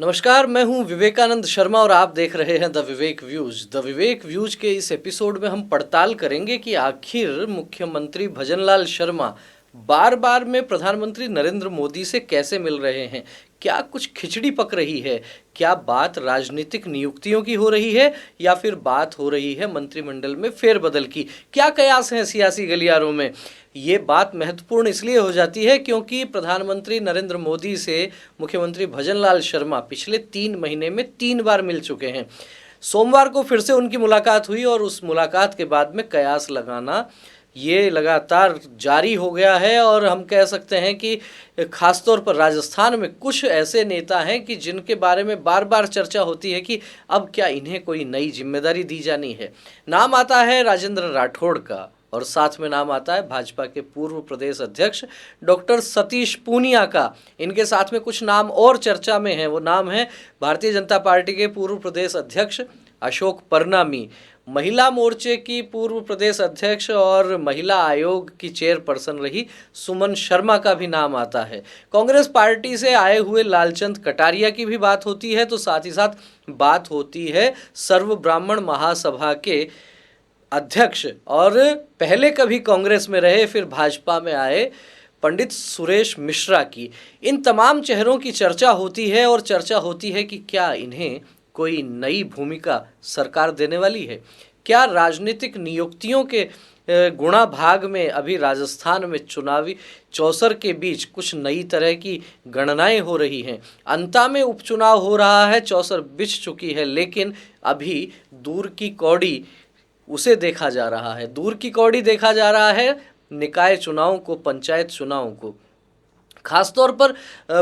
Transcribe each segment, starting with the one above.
नमस्कार, मैं हूं विवेकानंद शर्मा और आप देख रहे हैं the Vivek views. The Vivek views के इस एपिसोड में हम पड़ताल करेंगे कि आखिर मुख्यमंत्री भजनलाल शर्मा बार बार में प्रधानमंत्री नरेंद्र मोदी से कैसे मिल रहे हैं। क्या कुछ खिचड़ी पक रही है? क्या बात राजनीतिक नियुक्तियों की हो रही है या फिर बात हो रही है मंत्रिमंडल में फेरबदल की? क्या कयास हैं सियासी गलियारों में? ये बात महत्वपूर्ण इसलिए हो जाती है क्योंकि प्रधानमंत्री नरेंद्र मोदी से मुख्यमंत्री भजनलाल शर्मा पिछले 3 महीने में 3 बार मिल चुके हैं। सोमवार को फिर से उनकी मुलाकात हुई और उस मुलाकात के बाद में कयास लगाना ये लगातार जारी हो गया है। और हम कह सकते हैं कि खासतौर पर राजस्थान में कुछ ऐसे नेता हैं कि जिनके बारे में बार बार चर्चा होती है कि अब क्या इन्हें कोई नई जिम्मेदारी दी जानी है। नाम आता है राजेंद्र राठौड़ का और साथ में नाम आता है भाजपा के पूर्व प्रदेश अध्यक्ष डॉक्टर सतीश पूनिया का। इनके साथ में कुछ नाम और चर्चा में हैं। वो नाम है भारतीय जनता पार्टी के पूर्व प्रदेश अध्यक्ष अशोक परनामी, महिला मोर्चे की पूर्व प्रदेश अध्यक्ष और महिला आयोग की चेयरपर्सन रही सुमन शर्मा का भी नाम आता है। कांग्रेस पार्टी से आए हुए लालचंद कटारिया की भी बात होती है। तो साथ ही साथ बात होती है सर्व ब्राह्मण महासभा के अध्यक्ष और पहले कभी कांग्रेस में रहे फिर भाजपा में आए पंडित सुरेश मिश्रा की। इन तमाम चेहरों की चर्चा होती है और चर्चा होती है कि क्या इन्हें कोई नई भूमिका सरकार देने वाली है। क्या राजनीतिक नियुक्तियों के गुणा भाग में अभी राजस्थान में चुनावी चौसर के बीच कुछ नई तरह की गणनाएं हो रही हैं। अंता में उपचुनाव हो रहा है, चौसर बिछ चुकी है, लेकिन अभी दूर की कौड़ी उसे देखा जा रहा है। दूर की कौड़ी देखा जा रहा है निकाय चुनाव को, पंचायत चुनाव को। खासतौर पर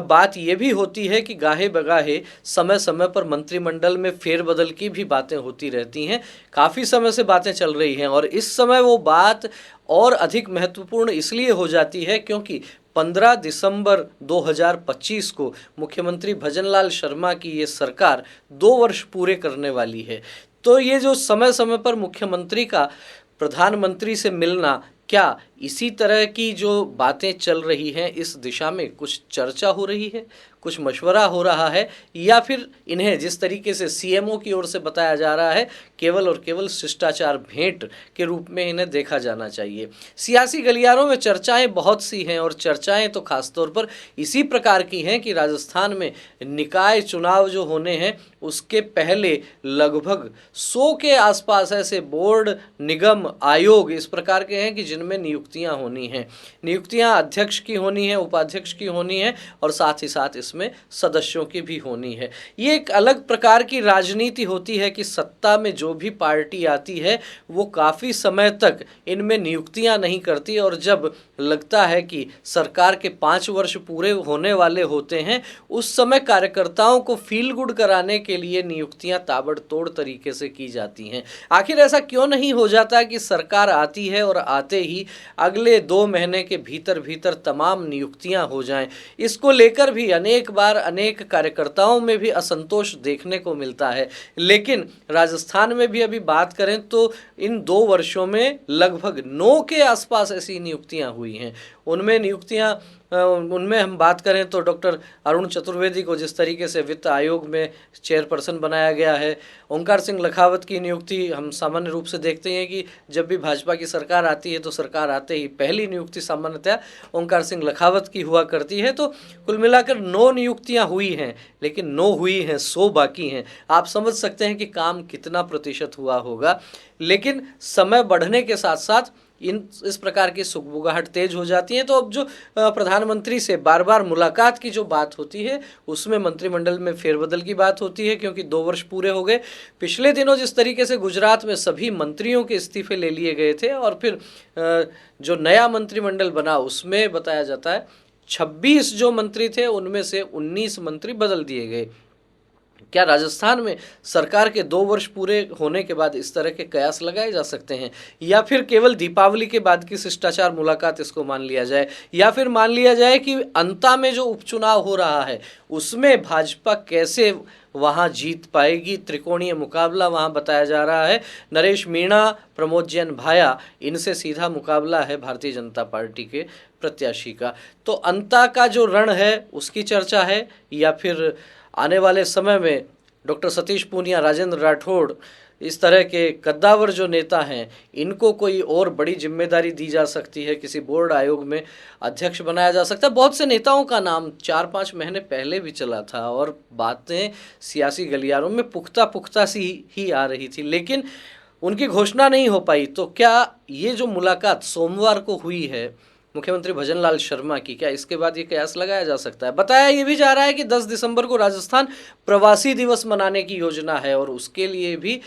बात यह भी होती है कि गाहे बगाहे समय समय पर मंत्रिमंडल में फेरबदल की भी बातें होती रहती हैं। काफ़ी समय से बातें चल रही हैं और इस समय वो बात और अधिक महत्वपूर्ण इसलिए हो जाती है क्योंकि 15 दिसंबर 2025 को मुख्यमंत्री भजनलाल शर्मा की ये सरकार 2 वर्ष पूरे करने वाली है। तो ये जो समय समय पर मुख्यमंत्री का प्रधानमंत्री से मिलना, क्या इसी तरह की जो बातें चल रही हैं इस दिशा में कुछ चर्चा हो रही है, कुछ मशवरा हो रहा है, या फिर इन्हें जिस तरीके से सीएमओ की ओर से बताया जा रहा है केवल और केवल शिष्टाचार भेंट के रूप में इन्हें देखा जाना चाहिए। सियासी गलियारों में चर्चाएं बहुत सी हैं और चर्चाएं तो खासतौर पर इसी प्रकार की हैं कि राजस्थान में निकाय चुनाव जो होने हैं उसके पहले लगभग 100 के आसपास ऐसे बोर्ड, निगम, आयोग इस प्रकार के हैं कि जिनमें नियुक्तियां होनी हैं। नियुक्तियां अध्यक्ष की होनी है, उपाध्यक्ष की होनी है और साथ ही साथ इसमें सदस्यों की भी होनी है। ये एक अलग प्रकार की राजनीति होती है कि सत्ता में जो भी पार्टी आती है वो काफ़ी समय तक इनमें नियुक्तियां नहीं करती और जब लगता है कि सरकार के 5 वर्ष पूरे होने वाले होते हैं उस समय कार्यकर्ताओं को फील गुड कराने के लिए नियुक्तियां ताबड़तोड़ तरीके से की जाती हैं। आखिर ऐसा क्यों नहीं हो जाता कि सरकार आती है और आते ही अगले 2 महीने के भीतर भीतर तमाम नियुक्तियां हो जाएं। इसको लेकर भी अनेक बार अनेक कार्यकर्ताओं में भी असंतोष देखने को मिलता है। लेकिन राजस्थान में भी अभी बात करें तो इन 2 वर्षों में लगभग 9 के आसपास ऐसी नियुक्तियां हुई हैं। उनमें हम बात करें तो डॉक्टर अरुण चतुर्वेदी को जिस तरीके से वित्त आयोग में चेयरपर्सन बनाया गया है, ओंकार सिंह लखावत की नियुक्ति हम सामान्य रूप से देखते हैं कि जब भी भाजपा की सरकार आती है तो सरकार आते ही पहली नियुक्ति सामान्यतः ओंकार सिंह लखावत की हुआ करती है। तो कुल मिलाकर 9 नियुक्तियां हुई हैं, लेकिन 9 हुई हैं, 100 बाकी हैं। आप समझ सकते हैं कि काम कितना प्रतिशत हुआ होगा। लेकिन समय बढ़ने के साथ साथ इस प्रकार की सुगबुगाहट तेज हो जाती है। तो अब जो प्रधानमंत्री से बार बार मुलाकात की जो बात होती है उसमें मंत्रिमंडल में फेरबदल की बात होती है क्योंकि 2 वर्ष पूरे हो गए। पिछले दिनों जिस तरीके से गुजरात में सभी मंत्रियों के इस्तीफे ले लिए गए थे और फिर जो नया मंत्रिमंडल बना उसमें बताया जाता है 26 जो मंत्री थे उनमें से 19 मंत्री बदल दिए गए। क्या राजस्थान में सरकार के 2 वर्ष पूरे होने के बाद इस तरह के कयास लगाए जा सकते हैं, या फिर केवल दीपावली के बाद की शिष्टाचार मुलाकात इसको मान लिया जाए, या फिर मान लिया जाए कि अंता में जो उपचुनाव हो रहा है उसमें भाजपा कैसे वहां जीत पाएगी। त्रिकोणीय मुकाबला वहां बताया जा रहा है। नरेश मीणा, प्रमोद जैन भाया, इनसे सीधा मुकाबला है भारतीय जनता पार्टी के प्रत्याशी का। तो अंता का जो रण है उसकी चर्चा है, या फिर आने वाले समय में डॉक्टर सतीश पूनिया, राजेंद्र राठौड़, इस तरह के कद्दावर जो नेता हैं, इनको कोई और बड़ी जिम्मेदारी दी जा सकती है, किसी बोर्ड आयोग में अध्यक्ष बनाया जा सकता है। बहुत से नेताओं का नाम 4-5 महीने पहले भी चला था और बातें सियासी गलियारों में पुख्ता पुख्ता सी ही आ रही थी, लेकिन उनकी घोषणा नहीं हो पाई। तो क्या ये जो मुलाकात सोमवार को हुई है मुख्यमंत्री भजनलाल शर्मा की, क्या इसके बाद ये कयास लगाया जा सकता है? बताया ये भी जा रहा है कि 10 दिसंबर को राजस्थान प्रवासी दिवस मनाने की योजना है और उसके लिए भी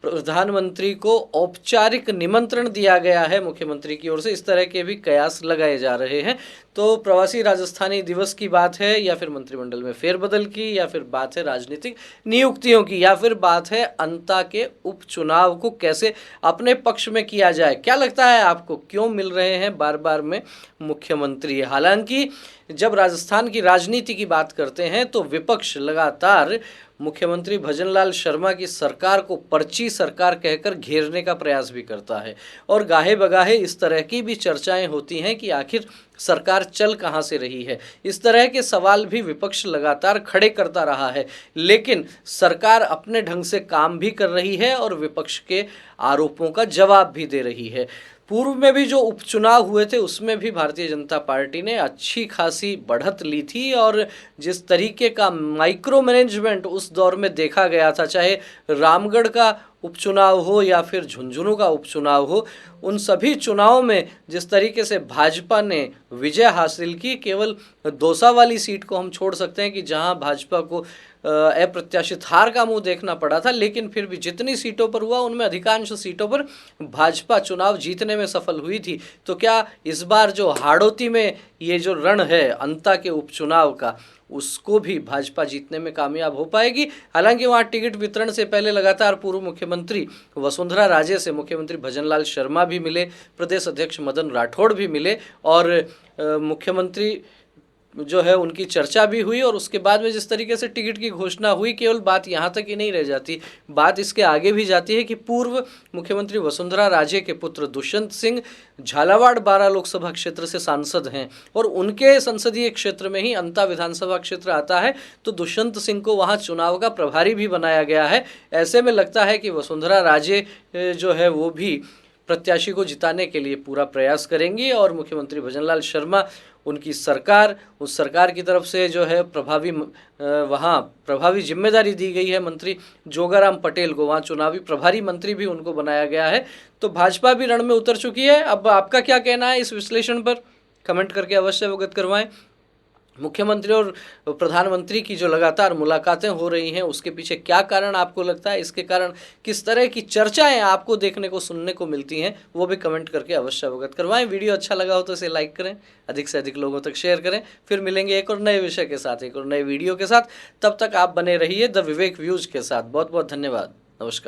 प्रधानमंत्री को औपचारिक निमंत्रण दिया गया है मुख्यमंत्री की ओर से। इस तरह के भी कयास लगाए जा रहे हैं। तो प्रवासी राजस्थानी दिवस की बात है या फिर मंत्रिमंडल में फेरबदल की, या फिर बात है राजनीतिक नियुक्तियों की, या फिर बात है अंता के उपचुनाव को कैसे अपने पक्ष में किया जाए? क्या लगता है आपको, क्यों मिल रहे हैं बार बार में मुख्यमंत्री? हालांकि जब राजस्थान की राजनीति की बात करते हैं तो विपक्ष लगातार मुख्यमंत्री भजनलाल शर्मा की सरकार को पर्ची सरकार कहकर घेरने का प्रयास भी करता है और गाहे बगाहे इस तरह की भी चर्चाएं होती हैं कि आखिर सरकार चल कहां से रही है। इस तरह के सवाल भी विपक्ष लगातार खड़े करता रहा है, लेकिन सरकार अपने ढंग से काम भी कर रही है और विपक्ष के आरोपों का जवाब भी दे रही है। पूर्व में भी जो उपचुनाव हुए थे उसमें भी भारतीय जनता पार्टी ने अच्छी खासी बढ़त ली थी और जिस तरीके का माइक्रो मैनेजमेंट उस दौर में देखा गया था, चाहे रामगढ़ का उपचुनाव हो या फिर झुंझुनू का उपचुनाव हो, उन सभी चुनावों में जिस तरीके से भाजपा ने विजय हासिल की, केवल दौसा वाली सीट को हम छोड़ सकते हैं कि जहां भाजपा को अप्रत्याशित हार का मुंह देखना पड़ा था, लेकिन फिर भी जितनी सीटों पर हुआ उनमें अधिकांश सीटों पर भाजपा चुनाव जीतने में सफल हुई थी। तो क्या इस बार जो हाड़ौती में ये जो रण है अंता के उपचुनाव का, उसको भी भाजपा जीतने में कामयाब हो पाएगी? हालांकि वहाँ टिकट वितरण से पहले लगातार पूर्व मुख्यमंत्री वसुंधरा राजे से मुख्यमंत्री भजनलाल शर्मा भी मिले, प्रदेश अध्यक्ष मदन राठौड़ भी मिले और मुख्यमंत्री जो है उनकी चर्चा भी हुई। और उसके बाद में जिस तरीके से टिकट की घोषणा हुई, केवल बात यहाँ तक ही नहीं रह जाती, बात इसके आगे भी जाती है कि पूर्व मुख्यमंत्री वसुंधरा राजे के पुत्र दुष्यंत सिंह झालावाड़ 12 लोकसभा क्षेत्र से सांसद हैं और उनके संसदीय क्षेत्र में ही अंता विधानसभा क्षेत्र आता है। तो दुष्यंत सिंह को वहाँ चुनाव का प्रभारी भी बनाया गया है। ऐसे में लगता है कि वसुंधरा राजे जो है वो भी प्रत्याशी को जिताने के लिए पूरा प्रयास करेंगी और मुख्यमंत्री भजनलाल शर्मा, उनकी सरकार, उस सरकार की तरफ से जो है वहाँ प्रभावी जिम्मेदारी दी गई है मंत्री जोगाराम पटेल को, वहाँ चुनावी प्रभारी मंत्री भी उनको बनाया गया है। तो भाजपा भी रण में उतर चुकी है। अब आपका क्या कहना है इस विश्लेषण पर? कमेंट करके अवश्य अवगत करवाएं। मुख्यमंत्री और प्रधानमंत्री की जो लगातार मुलाकातें हो रही हैं उसके पीछे क्या कारण आपको लगता है? इसके कारण किस तरह की चर्चाएं आपको देखने को, सुनने को मिलती हैं, वो भी कमेंट करके अवश्य अवगत करवाएं। वीडियो अच्छा लगा हो तो इसे लाइक करें, अधिक से अधिक लोगों तक शेयर करें। फिर मिलेंगे एक और नए विषय के साथ, एक और नए वीडियो के साथ। तब तक आप बने रहिए द विवेक व्यूज के साथ। बहुत बहुत धन्यवाद। नमस्कार।